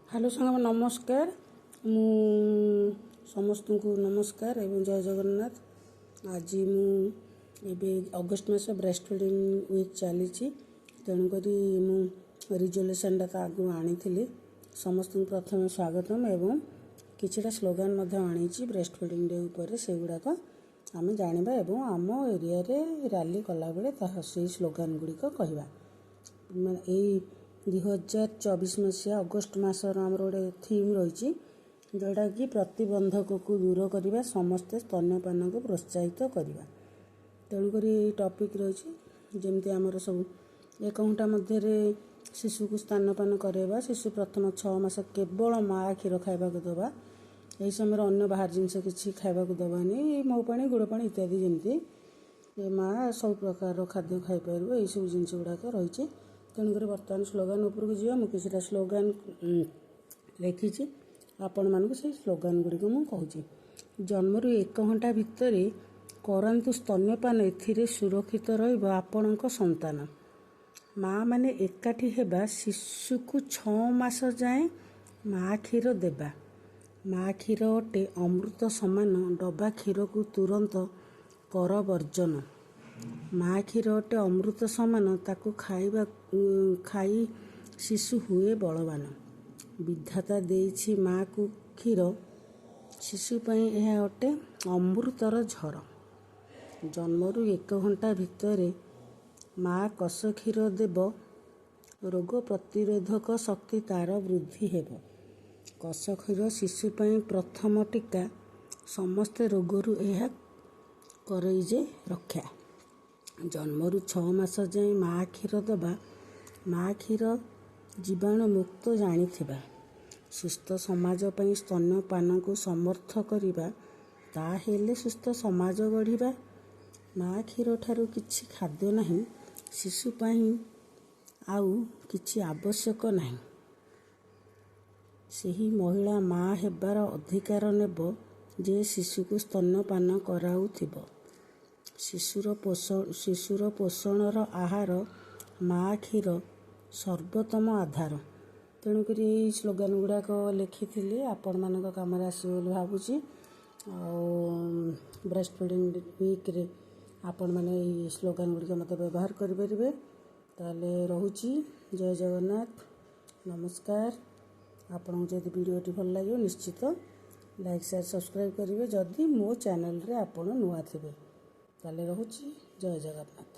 Hello सांग नमस्कार। मु समस्त को नमस्कार एवं जय जगन्नाथ। आज मुझे अगस्ट मास ब्रेस्ट फीडिंग वीक चली तेणुक रिजोल्यूशनटा तो आगु आनी समस्त प्रथम स्वागतम एवं किछिटा स्लोगान आनी ब्रेस्ट फीडिंग डे उपर से गुड़ाक आम जाना एवं आम एरिया रैली कला बेले से स्लोगान गुड़िक कहवा 2024 मसीहा अगस्ट मासर आमर गोटे थीम रही जोटा कि प्रतिबंधक को दूर करने समस्ते स्तन्यपान को प्रोत्साहित करवा। तेणुक टॉपिक रही जमती आमर सब 1 घंटा मध्य शिशु को स्तन्यपान करवा। शिशु प्रथम 6 मास केवल माँ क्षीर खावा दवा। यही समय अन्य बाहर जिनस किसी खावा दबानी मो पानी गुड़ पानी इत्यादि जमी माँ सब प्रकार खाद्य खाईपर यही सब जिन गुड़ाक रही। तेणुक बर्तमान स्लोगान उपरको जा मुझे स्लोगान लिखी आपण मानक से स्लोगान गुड़िक मुझे जन्मरू 1 घंटा भितर करंतु स्तन्यपान एथिरे सुरक्षित आपण संतान। माँ माने एकाठी हेबा शिशु को 6 मास जाए माँ क्षीर देबा। माँ क्षीर अटे अमृत समान डबा क्षीर को तुरंत कर वर्जन। माँ क्षीर अटे अमृत समान ताकू खाई शिशु हुए बलवान। विधाता देइछि माँ को क्षीर शिशु पई यह अटे अमृतर झर। जन्मरू 1 घंटा भितर माँ कस क्षीर देव रोग प्रतिरोधक शक्ति तार वृद्धि हेब। कस क्षीर शिशु पई प्रथम टीका समस्त रोगरू यह करइजे रक्षा। जन्मरू 6 मास जाए माँ क्षीर दबा। माँ क्षीर जीवाणु मुक्त जानिथिबा। सुस्थ समाज पई स्तन्यपान को समर्थ करिबा ताहेले सुस्थ समाज गढ़िबा। माँ क्षीर ठारू किछि खाद्य नहीं शिशु पई आउ किछि आवश्यक नहीं। सही महिला माँ हेबार अधिकार नेब जे शिशु को स्तन्यपान कराउथिब। शिशुर पोषणर आहार माँ क्षीर सर्वोत्तम आधार। तेणुक स्लोगान गुड़ाक लिखी आपण मान कम आसो भावुची। ब्रेस्ट फीडिंग वीक रे आपण मैंने स्लोगान गुड़िक मत व्यवहार करेंगे। ताले रोची जय जगन्नाथ नमस्कार। आपन जदि वीडियोटी भल लगे निश्चित लाइक शेयर सब्सक्राइब करेंगे जदि मो चैनल रे आपण नुआ थे। ताले रोची जय जगन्नाथ।